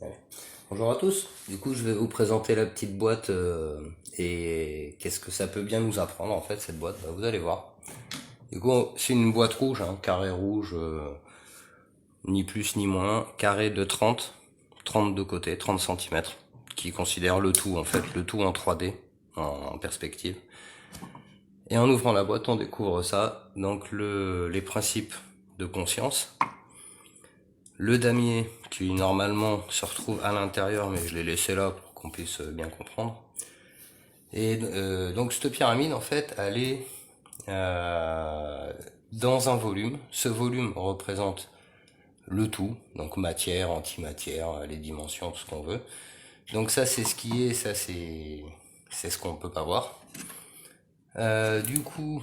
Ouais. Bonjour à tous, du coup je vais vous présenter la petite boîte et qu'est-ce que ça peut bien nous apprendre en fait cette boîte, bah, vous allez voir. Du coup c'est une boîte rouge, hein, carré rouge, ni plus ni moins, carré de 30 de côté, 30 cm, qui considère le tout en fait, le tout en 3D, en perspective. Et en ouvrant la boîte on découvre ça, donc les principes de conscience. Le damier qui normalement se retrouve à l'intérieur, mais je l'ai laissé là pour qu'on puisse bien comprendre. Et donc cette pyramide en fait elle est dans un volume. Ce volume représente le tout, donc matière, antimatière, les dimensions, tout ce qu'on veut. Donc ça c'est ce qui est, ça c'est ce qu'on peut pas voir. Du coup,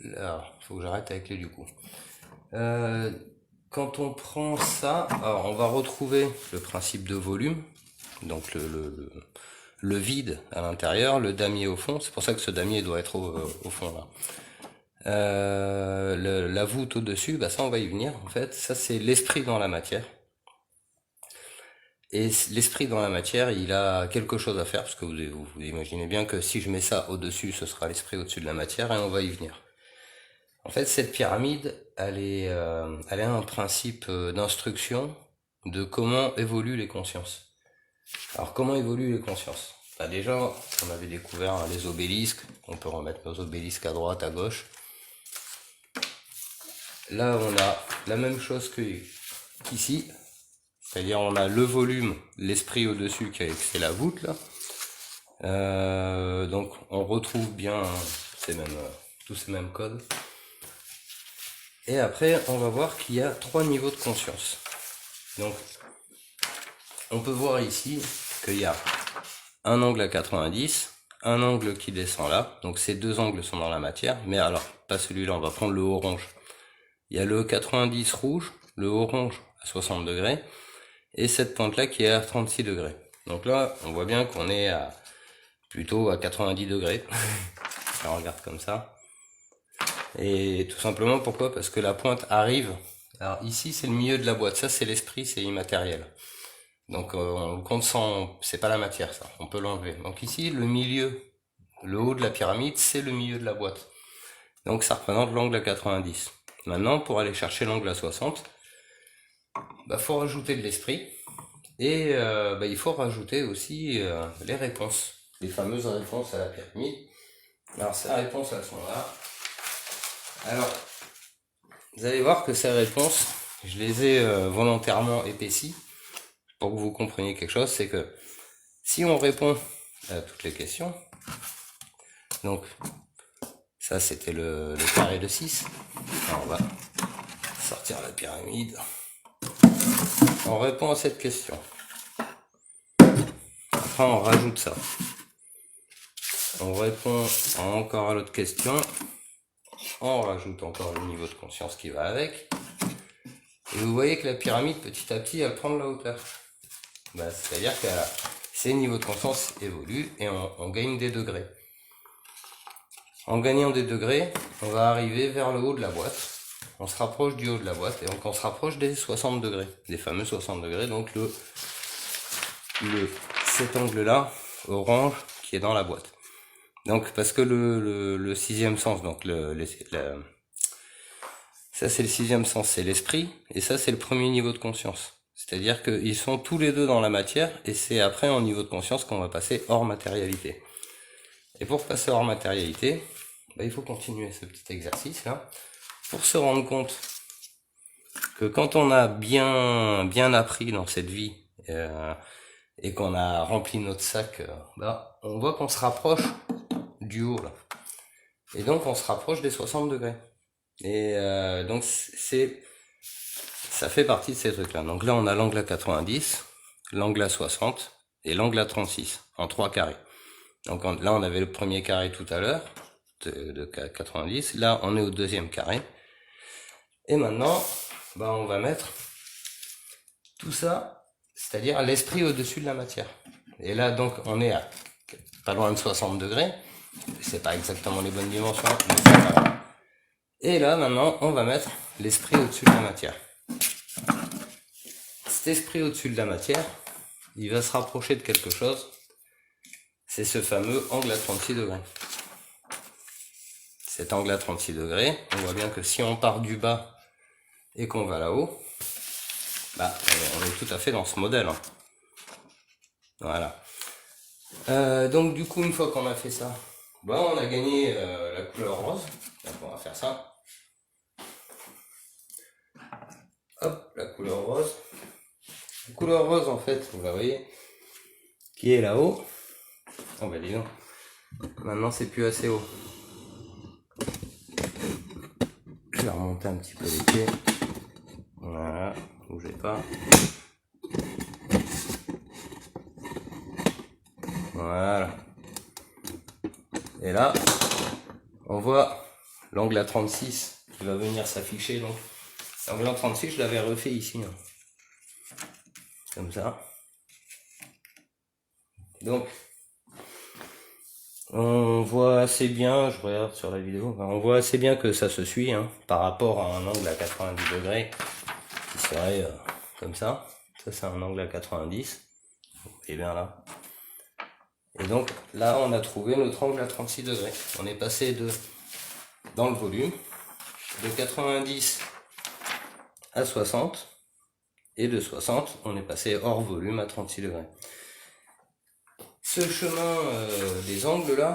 là, faut que j'arrête avec les du coup. Quand on prend ça, alors on va retrouver le principe de volume, donc le vide à l'intérieur, le damier au fond, c'est pour ça que ce damier doit être au fond là. La voûte au-dessus, bah ça on va y venir en fait, ça c'est l'esprit dans la matière. Et l'esprit dans la matière, il a quelque chose à faire, parce que vous imaginez bien que si je mets ça au-dessus, ce sera l'esprit au-dessus de la matière, et on va y venir. En fait, cette pyramide, elle a un principe d'instruction de comment évoluent les consciences. Alors, comment évoluent les consciences? Bah déjà, on avait découvert les obélisques. On peut remettre nos obélisques à droite, à gauche. Là, on a la même chose qu'ici. C'est-à-dire, on a le volume, l'esprit au-dessus, c'est la voûte, là. Donc, on retrouve bien tous ces mêmes codes. Et après, on va voir qu'il y a 3 niveaux de conscience. Donc, on peut voir ici qu'il y a un angle à 90, un angle qui descend là. Donc, ces deux angles sont dans la matière. Mais alors, pas celui-là, on va prendre le orange. Il y a le 90 rouge, le orange à 60 degrés, et cette pointe-là qui est à 36 degrés. Donc là, on voit bien qu'on est plutôt à 90 degrés. On regarde comme ça. Et tout simplement pourquoi? Parce que la pointe arrive. Alors ici c'est le milieu de la boîte, ça c'est l'esprit, c'est immatériel. Donc on le compte sans, c'est pas la matière ça, on peut l'enlever. Donc ici le milieu, le haut de la pyramide, c'est le milieu de la boîte. Donc ça représente l'angle à 90. Maintenant pour aller chercher l'angle à 60, bah faut rajouter de l'esprit et il faut rajouter aussi les réponses, les fameuses réponses à la pyramide. Alors ces réponses elles sont là. Alors, vous allez voir que ces réponses, je les ai volontairement épaissies pour que vous compreniez quelque chose, c'est que si on répond à toutes les questions, donc ça c'était le carré de 6, alors on va sortir la pyramide, on répond à cette question, après on rajoute ça, on répond encore à l'autre question, on rajoute encore le niveau de conscience qui va avec, et vous voyez que la pyramide petit à petit elle prend de la hauteur. Bah, c'est-à-dire que ces niveaux de conscience évoluent et on gagne des degrés. En gagnant des degrés, on va arriver vers le haut de la boîte. On se rapproche du haut de la boîte et donc on se rapproche des 60 degrés, des fameux 60 degrés, donc cet angle-là, orange, qui est dans la boîte. Donc parce que le sixième sens, donc ça c'est le sixième sens, c'est l'esprit, et ça c'est le premier niveau de conscience. C'est-à-dire qu'ils sont tous les deux dans la matière, et c'est après en niveau de conscience qu'on va passer hors matérialité. Et pour passer hors matérialité, il faut continuer ce petit exercice là, pour se rendre compte que quand on a bien appris dans cette vie, et qu'on a rempli notre sac, on voit qu'on se rapproche du haut là. Et donc on se rapproche des 60 degrés. Et donc ça fait partie de ces trucs-là. Donc là, on a l'angle à 90, l'angle à 60 et l'angle à 36 en 3 carrés. Donc là, on avait le premier carré tout à l'heure de 90. Là, on est au deuxième carré. Et maintenant, on va mettre tout ça, c'est-à-dire l'esprit au-dessus de la matière. Et là, donc, on est à pas loin de 60 degrés. C'est pas exactement les bonnes dimensions. Et là, maintenant, on va mettre l'esprit au-dessus de la matière. Cet esprit au-dessus de la matière, il va se rapprocher de quelque chose. C'est ce fameux angle à 36 degrés. Cet angle à 36 degrés, on voit bien que si on part du bas et qu'on va là-haut, bah, on est tout à fait dans ce modèle. Hein. Voilà. Donc du coup, une fois qu'on a fait ça, bah, on a gagné la couleur rose. Donc on va faire ça. Hop, la couleur rose. La couleur rose, en fait, vous la voyez, qui est là-haut. Oh bah dis donc, maintenant c'est plus assez haut. Je vais remonter un petit peu les pieds. Voilà, bougez pas. Voilà. Et là, on voit l'angle à 36 qui va venir s'afficher. Donc, l'angle à 36, je l'avais refait ici. Hein. Comme ça. Donc, on voit assez bien, je regarde sur la vidéo, on voit assez bien que ça se suit hein, par rapport à un angle à 90 degrés qui serait comme ça. Ça, c'est un angle à 90. Vous voyez bien là. Et donc, là, on a trouvé notre angle à 36 degrés. On est passé dans le volume, de 90 à 60. Et de 60, on est passé hors volume à 36 degrés. Ce chemin des angles là,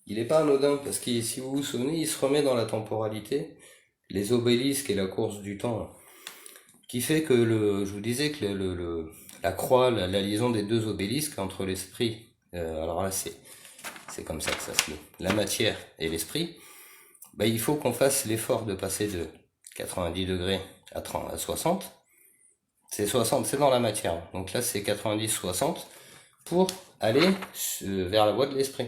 il n'est pas anodin parce que si vous vous souvenez, il se remet dans la temporalité, les obélisques et la course du temps, qui fait que je vous disais que la croix, la liaison des deux obélisques entre l'esprit, alors là c'est comme ça que ça se lit, la matière et l'esprit, bah, il faut qu'on fasse l'effort de passer de 90 degrés à 60. C'est 60, c'est dans la matière. Donc là, c'est 90-60 pour aller vers la voie de l'esprit.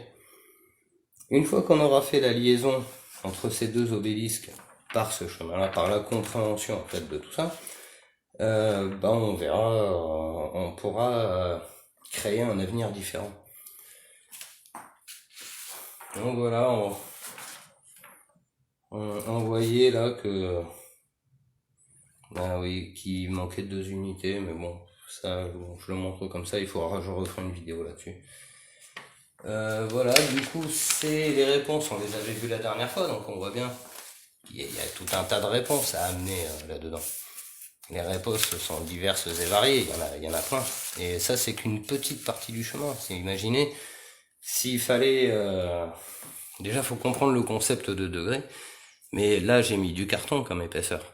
Une fois qu'on aura fait la liaison entre ces deux obélisques par ce chemin-là, par la compréhension en fait de tout ça, ben on verra, on pourra créer un avenir différent. Donc voilà, on voyait là que ah oui, qu'il manquait 2 unités, mais bon, ça je le montre comme ça, il faudra que je referai une vidéo là-dessus. Voilà, du coup, c'est les réponses, on les avait vues la dernière fois, donc on voit bien qu'il y a tout un tas de réponses à amener là-dedans. Les réponses sont diverses et variées, il y en a plein. Et ça, c'est qu'une petite partie du chemin. C'est imaginez, s'il fallait... déjà, faut comprendre le concept de degré, mais là, j'ai mis du carton comme épaisseur.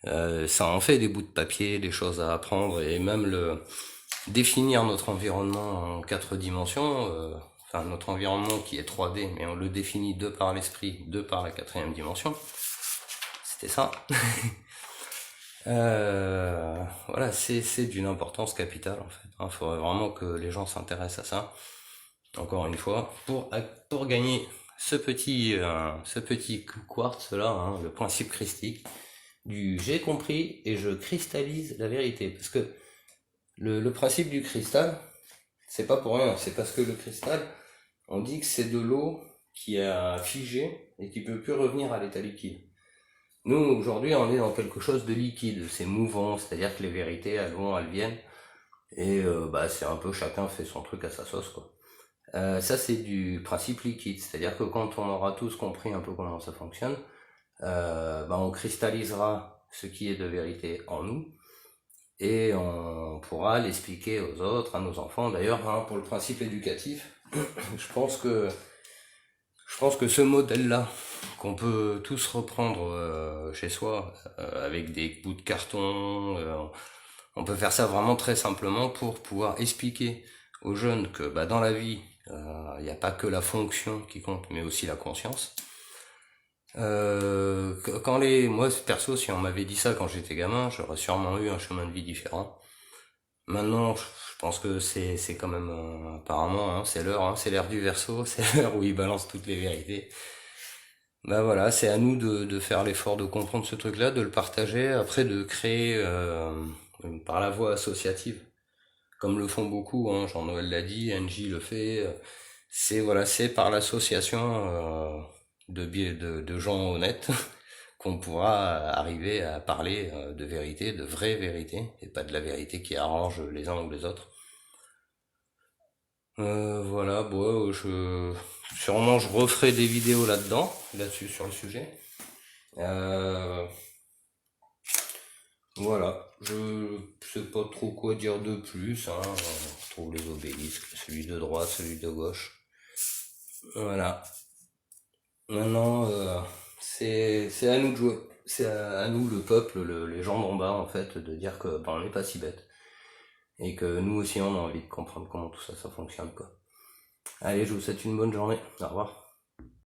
Ça en fait des bouts de papier, des choses à apprendre, et même définir notre environnement en 4 dimensions, enfin notre environnement qui est 3D, mais on le définit de par l'esprit, de par la 4e dimension. C'était ça. Voilà, c'est d'une importance capitale en fait. Il faudrait vraiment que les gens s'intéressent à ça. Encore une fois, pour gagner ce petit quartz là, hein, le principe christique du j'ai compris et je cristallise la vérité. Parce que le principe du cristal, c'est pas pour rien, c'est parce que le cristal, on dit que c'est de l'eau qui a figé et qui peut plus revenir à l'état liquide. Nous, aujourd'hui, on est dans quelque chose de liquide, c'est mouvant, c'est-à-dire que les vérités, elles vont, elles viennent, et bah, c'est un peu chacun fait son truc à sa sauce, quoi. Ça, c'est du principe liquide, c'est-à-dire que quand on aura tous compris un peu comment ça fonctionne, bah, on cristallisera ce qui est de vérité en nous, et on pourra l'expliquer aux autres, à nos enfants. D'ailleurs, hein, pour le principe éducatif, je pense que ce modèle-là, qu'on peut tous reprendre chez soi, avec des bouts de carton, on peut faire ça vraiment très simplement pour pouvoir expliquer aux jeunes que bah, dans la vie, il n'y a pas que la fonction qui compte, mais aussi la conscience. Moi perso, si on m'avait dit ça quand j'étais gamin, j'aurais sûrement eu un chemin de vie différent. Maintenant, je pense que c'est quand même apparemment, hein, c'est l'heure du Verseau, c'est l'heure où il balance toutes les vérités. Bah voilà, c'est à nous de faire l'effort de comprendre ce truc-là, de le partager, après de créer par la voie associative, comme le font beaucoup, hein, Jean-Noël l'a dit, Angie le fait. C'est par l'association de gens honnêtes qu'on pourra arriver à parler de vérité, de vraie vérité, et pas de la vérité qui arrange les uns ou les autres. Voilà, bon, sûrement je referai des vidéos là-dessus sur le sujet. Voilà, je sais pas trop quoi dire de plus, hein. On retrouve les obélisques, celui de droite, celui de gauche. Voilà. Maintenant, c'est à nous de jouer. C'est à nous, le peuple, les gens d'en bas, en fait, de dire que ben, on n'est pas si bête. Et que nous aussi, on a envie de comprendre comment tout ça, ça fonctionne, quoi. Allez, je vous souhaite une bonne journée. Au revoir.